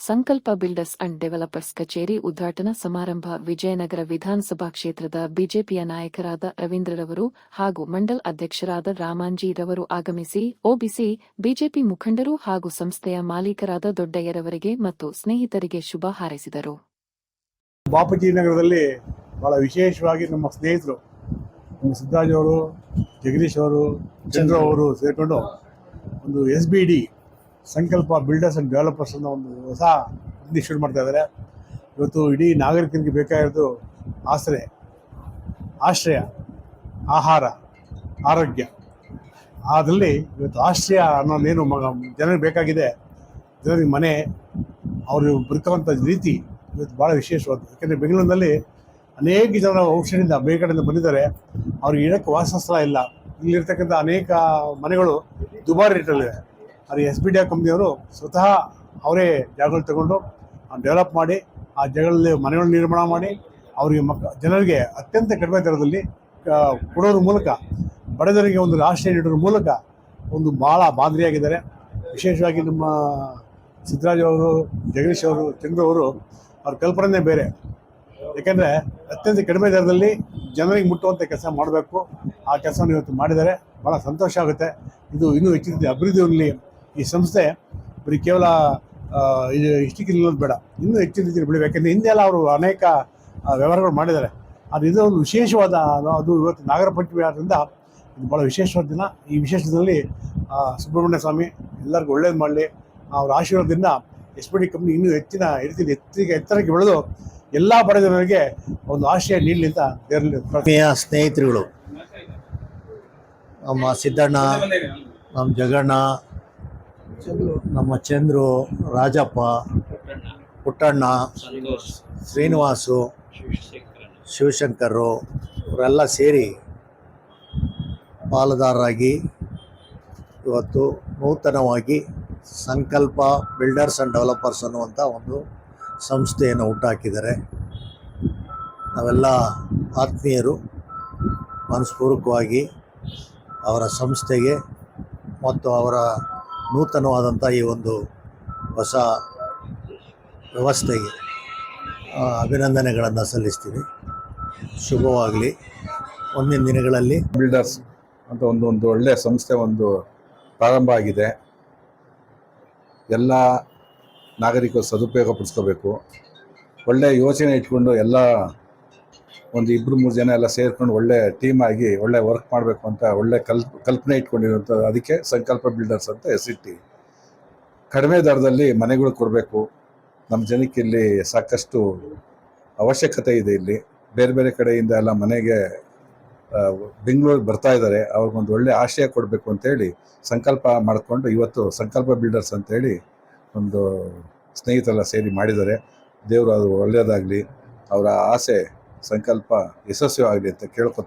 ಸಂಕಲ್ಪ builders and developers ಕಚೇರಿ ಉದ್ಘಾಟನಾ ಸಮಾರಂಭ ವಿಜಯನಗರ ವಿಧಾನಸಭಾ ಕ್ಷೇತ್ರದ ಬಿಜೆಪಿಯ ನಾಯಕರಾದ ರವೀಂದ್ರರವರು ಹಾಗೂ ಮಂಡಲ್ ಅಧ್ಯಕ್ಷರಾದ ರಾಮಾಂಜಿ ರವರು ಆಗಮಿಸಿ ಒಬಿಸಿ ಬಿಜೆಪಿ ಮುಖಂಡರು ಹಾಗೂ ಸಂಸ್ಥೆಯ ಮಾಲೀಕರಾದ ದೊಡ್ಡಯ್ಯರವರಿಗೆ ಮತ್ತು ಸ್ನೇಹಿತರಿಗೆ ಶುಭ ಹಾರೈಸಿದರು. ಬಾಪೂಜಿ ನಗರದಲ್ಲಿ ಬಹಳ ವಿಶೇಷವಾಗಿ ನಮ್ಮ ಸ್ನೇಹಿತರು ಸಿದ್ದರಾಜ್ ಅವರು, ಜಗದೀಶ್ ಅವರು, ಚಂದ್ರ ಅವರು ಸೇರಿಕೊಂಡು ಒಂದು SBD ಸಂಕಲ್ಪ ಬಿಲ್ಡರ್ಸ್ ಅಂಡ್ ಡೆವಲಪರ್ಸ್ ಅನ್ನೋ ಒಂದು ಹೊಸ ಶುರು ಮಾಡ್ತಾ ಇದ್ದಾರೆ. ಇವತ್ತು ಇಡೀ ನಾಗರಿಕರಿಗೆ ಬೇಕಾಗಿರೋದು ಆಶ್ರಯ, ಆಹಾರ, ಆರೋಗ್ಯ. ಅದರಲ್ಲಿ ಇವತ್ತು ಆಶ್ರಯ ಅನ್ನೋದೇನು ಜನರಿಗೆ ಬೇಕಾಗಿದೆ. ಜನರಿಗೆ ಮನೆ, ಅವರು ಬದುಕುವಂಥ ರೀತಿ ಇವತ್ತು ಭಾಳ ವಿಶೇಷವಾದ್ದು. ಯಾಕೆಂದರೆ ಬೆಂಗಳೂರಿನಲ್ಲಿ ಅನೇಕ ಜನ ಔಷಧಿಯಿಂದ ಬೇರೆ ಕಡೆಯಿಂದ ಬಂದಿದ್ದಾರೆ. ಅವ್ರಿಗೆ ಇರೋಕ್ಕೆ ವಾಸಸ್ಥಳ ಇಲ್ಲ. ಇಲ್ಲಿರ್ತಕ್ಕಂಥ ಅನೇಕ ಮನೆಗಳು ದುಬಾರಿ ರೇಟಲ್ಲಿದೆ. ಆದರೆ SBD ಕಂಪ್ನಿಯವರು ಸ್ವತಃ ಅವರೇ ಜಾಗಗಳು ತಗೊಂಡು ಡೆವಲಪ್ ಮಾಡಿ ಆ ಜಾಗಗಳಲ್ಲಿ ಮನೆಗಳನ್ನು ನಿರ್ಮಾಣ ಮಾಡಿ ಅವರಿಗೆ ಜನರಿಗೆ ಅತ್ಯಂತ ಕಡಿಮೆ ದರದಲ್ಲಿ ಕೊಡೋದ್ರ ಮೂಲಕ ಬಡ ಜನರಿಗೆ ಒಂದು ಆಶ್ರಯ ನೀಡೋದ್ರ ಮೂಲಕ ಒಂದು ಭಾಳ ಮಾದರಿಯಾಗಿದ್ದಾರೆ. ವಿಶೇಷವಾಗಿ ನಮ್ಮ ಸಿದ್ದರಾಜ್ ಅವರು, ಜಗದೀಶ್ ಅವರು, ಚಂದ್ರ ಅವರು ಅವ್ರ ಕಲ್ಪನೆ ಬೇರೆ. ಯಾಕೆಂದರೆ ಅತ್ಯಂತ ಕಡಿಮೆ ದರದಲ್ಲಿ ಜನರಿಗೆ ಮುಟ್ಟುವಂಥ ಕೆಲಸ ಮಾಡಬೇಕು. ಆ ಕೆಲಸವನ್ನು ಇವತ್ತು ಮಾಡಿದ್ದಾರೆ. ಭಾಳ ಸಂತೋಷ ಆಗುತ್ತೆ. ಇದು ಇನ್ನೂ ಹೆಚ್ಚಿನ ರೀತಿ ಅಭಿವೃದ್ಧಿ ಹೊಂದಲಿ. ಈ ಸಂಸ್ಥೆ ಬರೀ ಕೇವಲ ಇಷ್ಟಕ್ಕೆ ನಿಲ್ಲೋದು ಬೇಡ, ಇನ್ನೂ ಹೆಚ್ಚಿನ ರೀತಿಯಲ್ಲಿ ಬೆಳಿಬೇಕು. ಯಾಕೆಂದರೆ ಹಿಂದೆ ಎಲ್ಲ ಅವರು ಅನೇಕ ವ್ಯವಹಾರಗಳು ಮಾಡಿದ್ದಾರೆ. ಆದರೆ ಇದು ಒಂದು ವಿಶೇಷವಾದ, ಅದು ಇವತ್ತು ನಾಗರ ಪಂಚಮಿ ಆದ್ದರಿಂದ ಇದು ಭಾಳ ವಿಶೇಷವಾದ ದಿನ. ಈ ವಿಶೇಷ ದಿನದಲ್ಲಿ ಸುಬ್ರಹ್ಮಣ್ಯ ಸ್ವಾಮಿ ಎಲ್ಲರಿಗೂ ಒಳ್ಳೇದು ಮಾಡಲಿ. ಅವರ ಆಶೀರ್ವಾದದಿಂದ SBD ಕಂಪ್ನಿ ಇನ್ನೂ ಹೆಚ್ಚಿನ ರೀತಿಯಲ್ಲಿ ಎತ್ತರಕ್ಕೆ ಬೆಳೆದು ಎಲ್ಲ ಬಡ ಜನರಿಗೆ ಒಂದು ಆಶ್ರಯ ನೀಡಲಿ ಅಂತ ದೇವರಲ್ಲಿ ಸ್ನೇಹಿತರುಗಳು, ನಮ್ಮ ಸಿದ್ದಣ್ಣ, ನಮ್ಮ ಜಗಣ್ಣ, ನಮ್ಮ ಚಂದ್ರು, ರಾಜಪ್ಪ, ಪುಟ್ಟಣ್ಣ, ಶ್ರೀನಿವಾಸು, ಶಿವಶಂಕರು ಇವರೆಲ್ಲ ಸೇರಿ ಪಾಲುದಾರರಾಗಿ ಇವತ್ತು ನೂತನವಾಗಿ ಸಂಕಲ್ಪ ಬಿಲ್ಡರ್ಸ್ ಆ್ಯಂಡ್ ಡೆವಲಪರ್ಸ್ ಅನ್ನುವಂಥ ಒಂದು ಸಂಸ್ಥೆಯನ್ನು ಹುಟ್ಟಾಕಿದ್ದಾರೆ. ನಾವೆಲ್ಲ ಆತ್ಮೀಯರು ಮನಸ್ಪೂರ್ವಕವಾಗಿ ಅವರ ಸಂಸ್ಥೆಗೆ ಮತ್ತು ಅವರ ನೂತನವಾದಂಥ ಈ ಒಂದು ಹೊಸ ವ್ಯವಸ್ಥೆಗೆ ಅಭಿನಂದನೆಗಳನ್ನು ಸಲ್ಲಿಸ್ತೀನಿ. ಶುಭವಾಗಲಿ. ಮುಂದಿನ ದಿನಗಳಲ್ಲಿ ಬಿಲ್ಡರ್ಸ್ ಅಂತ ಒಂದು ಒಳ್ಳೆಯ ಸಂಸ್ಥೆ ಒಂದು ಪ್ರಾರಂಭ ಆಗಿದೆ. ಎಲ್ಲ ನಾಗರಿಕರು ಸದುಪಯೋಗ ಪಡಿಸ್ಕೋಬೇಕು. ಒಳ್ಳೆಯ ಯೋಚನೆ ಇಟ್ಕೊಂಡು ಎಲ್ಲ ಒಂದು 2-3 ಜನ ಎಲ್ಲ ಸೇರ್ಕೊಂಡು ಒಳ್ಳೆ ಟೀಮ್ ಆಗಿ ಒಳ್ಳೆ ವರ್ಕ್ ಮಾಡಬೇಕು ಅಂತ ಒಳ್ಳೆ ಕಲ್ಪನೆ ಇಟ್ಕೊಂಡಿರೋಂಥ ಅದಕ್ಕೆ ಸಂಕಲ್ಪ ಬಿಲ್ಡರ್ಸ್ ಅಂತ ಹೆಸರಿಟ್ಟು ಕಡಿಮೆ ದರದಲ್ಲಿ ಮನೆಗಳು ಕೊಡಬೇಕು. ನಮ್ಮ ಜನಕ್ಕೆ ಇಲ್ಲಿ ಸಾಕಷ್ಟು ಅವಶ್ಯಕತೆ ಇದೆ. ಇಲ್ಲಿ ಬೇರೆ ಬೇರೆ ಕಡೆಯಿಂದ ಎಲ್ಲ ಮನೆಗೆ ಬೆಂಗಳೂರಿಗೆ ಬರ್ತಾ ಇದ್ದಾರೆ. ಅವ್ರಿಗೊಂದು ಒಳ್ಳೆ ಆಶ್ರಯ ಕೊಡಬೇಕು ಅಂತೇಳಿ ಸಂಕಲ್ಪ ಮಾಡಿಕೊಂಡು ಇವತ್ತು ಸಂಕಲ್ಪ ಬಿಲ್ಡರ್ಸ್ ಅಂತೇಳಿ ಒಂದು ಸ್ನೇಹಿತರೆಲ್ಲ ಸೇರಿ ಮಾಡಿದ್ದಾರೆ. ದೇವರು ಅದು ಒಳ್ಳೆಯದಾಗಲಿ, ಅವರ ಆಸೆ ಸಂಕಲ್ಪ ಯಶಸ್ವಿ ಆಗಲಿ ಅಂತ ಕೇಳ್ಕೊತೀವಿ.